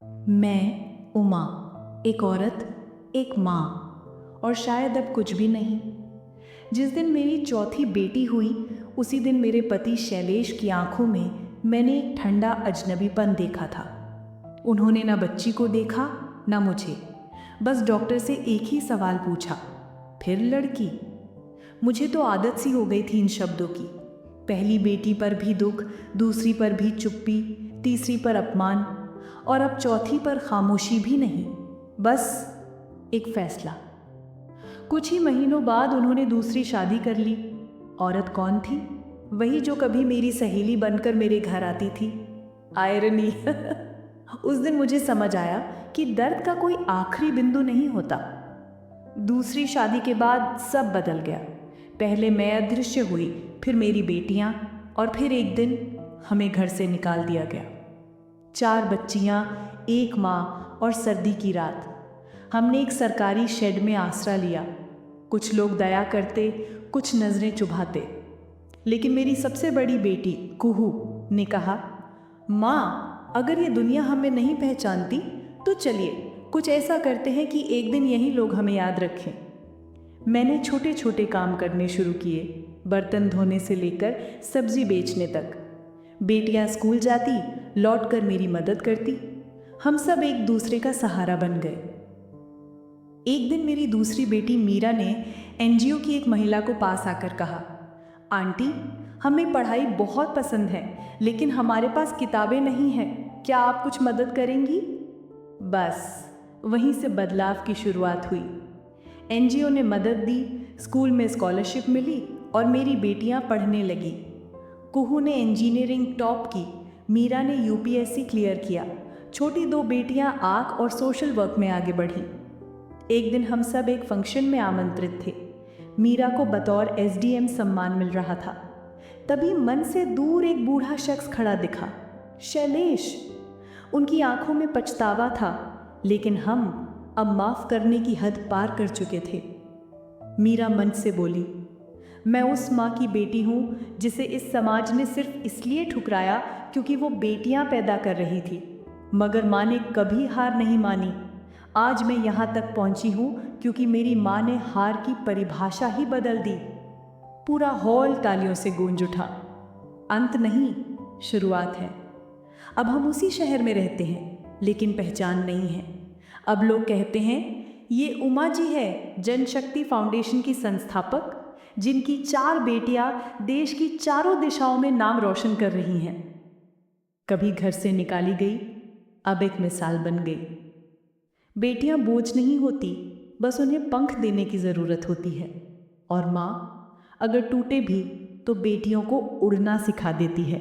मैं उमा, एक औरत, एक माँ और शायद अब कुछ भी नहीं। जिस दिन मेरी चौथी बेटी हुई उसी दिन मेरे पति शैलेश की आंखों में मैंने एक ठंडा अजनबीपन देखा था। उन्होंने ना बच्ची को देखा ना मुझे, बस डॉक्टर से एक ही सवाल पूछा, फिर लड़की। मुझे तो आदत सी हो गई थी इन शब्दों की। पहली बेटी पर भी दुख, दूसरी पर भी चुप्पी, तीसरी पर अपमान और अब चौथी पर खामोशी भी नहीं, बस एक फैसला। कुछ ही महीनों बाद उन्होंने दूसरी शादी कर ली। औरत कौन थी? वही जो कभी मेरी सहेली बनकर मेरे घर आती थी। आयरनी। उस दिन मुझे समझ आया कि दर्द का कोई आखिरी बिंदु नहीं होता। दूसरी शादी के बाद सब बदल गया। पहले मैं अदृश्य हुई, फिर मेरी बेटियां और फिर एक दिन हमें घर से निकाल दिया गया। 4 बच्चियां, एक माँ और सर्दी की रात। हमने एक सरकारी शेड में आसरा लिया। कुछ लोग दया करते, कुछ नज़रें चुभाते, लेकिन मेरी सबसे बड़ी बेटी कुहू ने कहा, माँ, अगर ये दुनिया हमें नहीं पहचानती तो चलिए कुछ ऐसा करते हैं कि एक दिन यही लोग हमें याद रखें। मैंने छोटे छोटे काम करने शुरू किए, बर्तन धोने से लेकर सब्जी बेचने तक। बेटियां स्कूल जाती, लौटकर मेरी मदद करती। हम सब एक दूसरे का सहारा बन गए। एक दिन मेरी दूसरी बेटी मीरा ने एनजीओ की एक महिला को पास आकर कहा, आंटी, हमें पढ़ाई बहुत पसंद है लेकिन हमारे पास किताबें नहीं हैं, क्या आप कुछ मदद करेंगी? बस वहीं से बदलाव की शुरुआत हुई। एनजीओ ने मदद दी, स्कूल में स्कॉलरशिप मिली और मेरी बेटियां पढ़ने लगी। कुहू ने इंजीनियरिंग टॉप की, मीरा ने यूपीएससी क्लियर किया। छोटी 2 बेटियां आर्ट और सोशल वर्क में आगे बढ़ीं। एक दिन हम सब एक फंक्शन में आमंत्रित थे। मीरा को बतौर एसडीएम सम्मान मिल रहा था। तभी मन से दूर एक बूढ़ा शख्स खड़ा दिखा, शैलेश। उनकी आंखों में पछतावा था, लेकिन हम अब माफ करने की हद पार कर चुके थे। मीरा मंच से बोली, मैं उस माँ की बेटी हूँ जिसे इस समाज ने सिर्फ इसलिए ठुकराया क्योंकि वो बेटियाँ पैदा कर रही थी, मगर माँ ने कभी हार नहीं मानी। आज मैं यहाँ तक पहुँची हूँ क्योंकि मेरी माँ ने हार की परिभाषा ही बदल दी। पूरा हॉल तालियों से गूंज उठा। अंत नहीं, शुरुआत है। अब हम उसी शहर में रहते हैं लेकिन पहचान नहीं है। अब लोग कहते हैं, ये उमा जी है, जनशक्ति फाउंडेशन की संस्थापक, जिनकी 4 बेटियां देश की चारों दिशाओं में नाम रोशन कर रही हैं। कभी घर से निकाली गई, अब एक मिसाल बन गई। बेटियां बोझ नहीं होती, बस उन्हें पंख देने की ज़रूरत होती है। और माँ अगर टूटे भी तो बेटियों को उड़ना सिखा देती है।